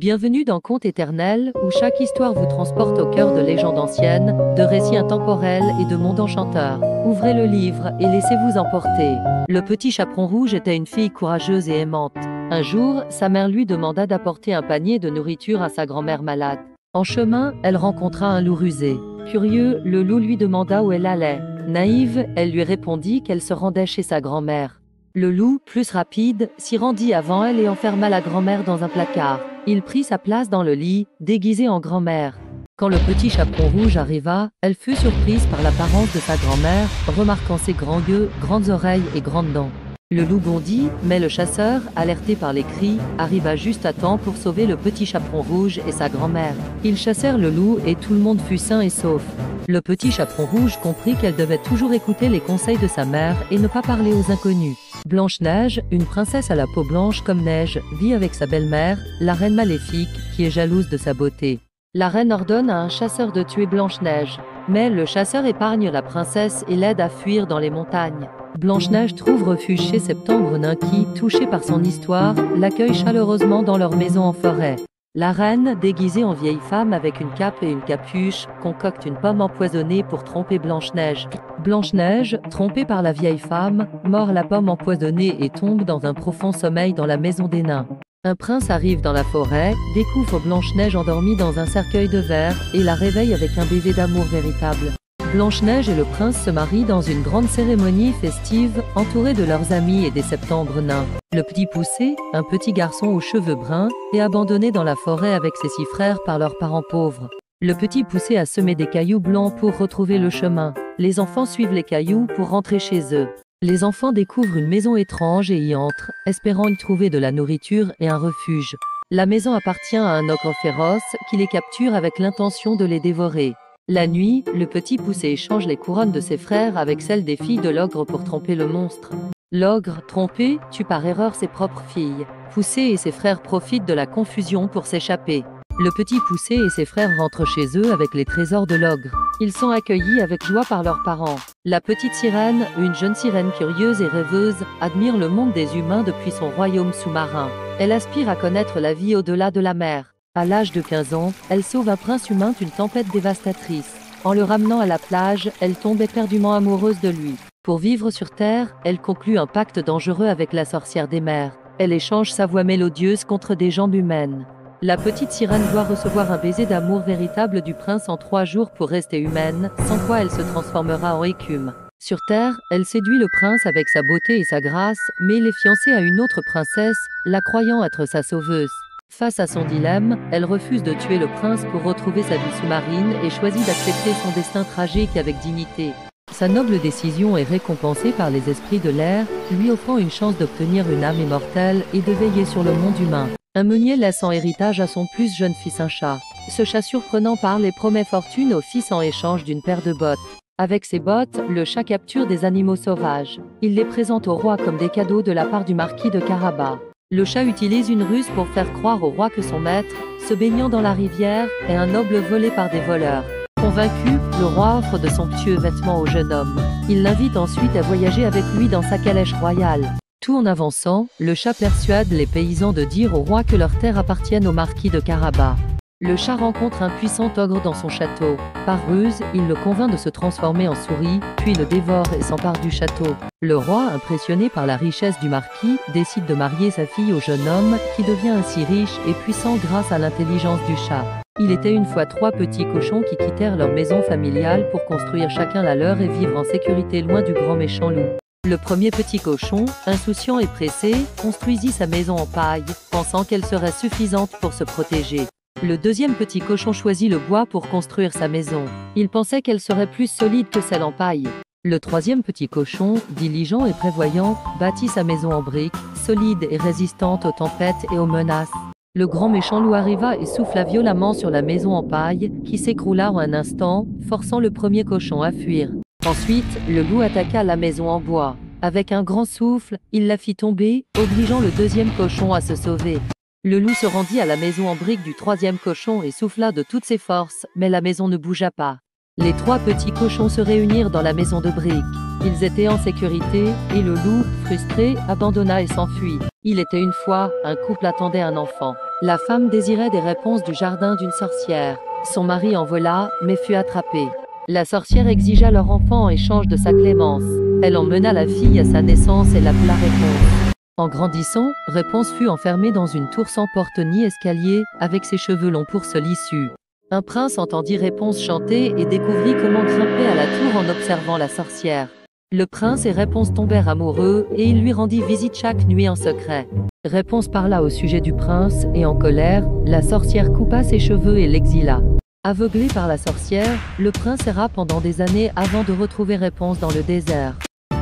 Bienvenue dans Contes éternels, où chaque histoire vous transporte au cœur de légendes anciennes, de récits intemporels et de mondes enchanteurs. Ouvrez le livre et laissez-vous emporter. Le petit chaperon rouge était une fille courageuse et aimante. Un jour, sa mère lui demanda d'apporter un panier de nourriture à sa grand-mère malade. En chemin, elle rencontra un loup rusé. Curieux, le loup lui demanda où elle allait. Naïve, elle lui répondit qu'elle se rendait chez sa grand-mère. Le loup, plus rapide, s'y rendit avant elle et enferma la grand-mère dans un placard. Il prit sa place dans le lit, déguisé en grand-mère. Quand le petit chaperon rouge arriva, elle fut surprise par l'apparence de sa grand-mère, remarquant ses grands yeux, grandes oreilles et grandes dents. Le loup bondit, mais le chasseur, alerté par les cris, arriva juste à temps pour sauver le petit chaperon rouge et sa grand-mère. Ils chassèrent le loup et tout le monde fut sain et sauf. Le petit chaperon rouge comprit qu'elle devait toujours écouter les conseils de sa mère et ne pas parler aux inconnus. Blanche-Neige, une princesse à la peau blanche comme neige, vit avec sa belle-mère, la reine maléfique, qui est jalouse de sa beauté. La reine ordonne à un chasseur de tuer Blanche-Neige, mais le chasseur épargne la princesse et l'aide à fuir dans les montagnes. Blanche-Neige trouve refuge chez Septembre Nain qui, touché par son histoire, l'accueille chaleureusement dans leur maison en forêt. La reine, déguisée en vieille femme avec une cape et une capuche, concocte une pomme empoisonnée pour tromper Blanche-Neige. Blanche-Neige, trompée par la vieille femme, mord la pomme empoisonnée et tombe dans un profond sommeil dans la maison des nains. Un prince arrive dans la forêt, découvre Blanche-Neige endormie dans un cercueil de verre et la réveille avec un baiser d'amour véritable. Blanche-Neige et le prince se marient dans une grande cérémonie festive, entourés de leurs amis et des Septembre Nains. Le petit Poucet, un petit garçon aux cheveux bruns, est abandonné dans la forêt avec ses 6 frères par leurs parents pauvres. Le petit Poucet a semé des cailloux blancs pour retrouver le chemin. Les enfants suivent les cailloux pour rentrer chez eux. Les enfants découvrent une maison étrange et y entrent, espérant y trouver de la nourriture et un refuge. La maison appartient à un ogre féroce qui les capture avec l'intention de les dévorer. La nuit, le petit Poucet échange les couronnes de ses frères avec celles des filles de l'ogre pour tromper le monstre. L'ogre, trompé, tue par erreur ses propres filles. Poucet et ses frères profitent de la confusion pour s'échapper. Le petit Poucet et ses frères rentrent chez eux avec les trésors de l'ogre. Ils sont accueillis avec joie par leurs parents. La petite sirène, une jeune sirène curieuse et rêveuse, admire le monde des humains depuis son royaume sous-marin. Elle aspire à connaître la vie au-delà de la mer. À l'âge de 15 ans, elle sauve un prince humain d'une tempête dévastatrice. En le ramenant à la plage, elle tombe éperdument amoureuse de lui. Pour vivre sur Terre, elle conclut un pacte dangereux avec la sorcière des mers. Elle échange sa voix mélodieuse contre des jambes humaines. La petite sirène doit recevoir un baiser d'amour véritable du prince en 3 jours pour rester humaine, sans quoi elle se transformera en écume. Sur Terre, elle séduit le prince avec sa beauté et sa grâce, mais il est fiancé à une autre princesse, la croyant être sa sauveuse. Face à son dilemme, elle refuse de tuer le prince pour retrouver sa vie sous-marine et choisit d'accepter son destin tragique avec dignité. Sa noble décision est récompensée par les esprits de l'air, lui offrant une chance d'obtenir une âme immortelle et de veiller sur le monde humain. Un meunier laisse en héritage à son plus jeune fils un chat. Ce chat surprenant parle et promet fortune au fils en échange d'une paire de bottes. Avec ses bottes, le chat capture des animaux sauvages. Il les présente au roi comme des cadeaux de la part du marquis de Carabas. Le chat utilise une ruse pour faire croire au roi que son maître, se baignant dans la rivière, est un noble volé par des voleurs. Convaincu, le roi offre de somptueux vêtements au jeune homme. Il l'invite ensuite à voyager avec lui dans sa calèche royale. Tout en avançant, le chat persuade les paysans de dire au roi que leurs terres appartiennent au marquis de Carabas. Le chat rencontre un puissant ogre dans son château. Par ruse, il le convainc de se transformer en souris, puis le dévore et s'empare du château. Le roi, impressionné par la richesse du marquis, décide de marier sa fille au jeune homme, qui devient ainsi riche et puissant grâce à l'intelligence du chat. Il était une fois 3 petits cochons qui quittèrent leur maison familiale pour construire chacun la leur et vivre en sécurité loin du grand méchant loup. Le premier petit cochon, insouciant et pressé, construisit sa maison en paille, pensant qu'elle serait suffisante pour se protéger. Le deuxième petit cochon choisit le bois pour construire sa maison. Il pensait qu'elle serait plus solide que celle en paille. Le troisième petit cochon, diligent et prévoyant, bâtit sa maison en briques, solide et résistante aux tempêtes et aux menaces. Le grand méchant loup arriva et souffla violemment sur la maison en paille, qui s'écroula en un instant, forçant le premier cochon à fuir. Ensuite, le loup attaqua la maison en bois. Avec un grand souffle, il la fit tomber, obligeant le deuxième cochon à se sauver. Le loup se rendit à la maison en briques du troisième cochon et souffla de toutes ses forces, mais la maison ne bougea pas. Les 3 petits cochons se réunirent dans la maison de briques. Ils étaient en sécurité, et le loup, frustré, abandonna et s'enfuit. Il était une fois, un couple attendait un enfant. La femme désirait des réponses du jardin d'une sorcière. Son mari en vola, mais fut attrapé. La sorcière exigea leur enfant en échange de sa clémence. Elle emmena la fille à sa naissance et l'appela Réponse. En grandissant, Réponse fut enfermée dans une tour sans porte ni escalier, avec ses cheveux longs pour seule issue. Un prince entendit Réponse chanter et découvrit comment grimper à la tour en observant la sorcière. Le prince et Réponse tombèrent amoureux et il lui rendit visite chaque nuit en secret. Réponse parla au sujet du prince et en colère, la sorcière coupa ses cheveux et l'exila. Aveuglé par la sorcière, le prince erra pendant des années avant de retrouver Réponse dans le désert.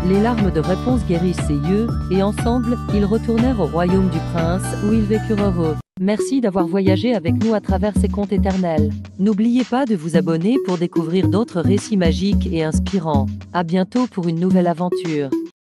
Les larmes de Réponse guérissent ses yeux, et ensemble, ils retournèrent au royaume du prince, où ils vécurent heureux. Merci d'avoir voyagé avec nous à travers ces contes éternels. N'oubliez pas de vous abonner pour découvrir d'autres récits magiques et inspirants. À bientôt pour une nouvelle aventure.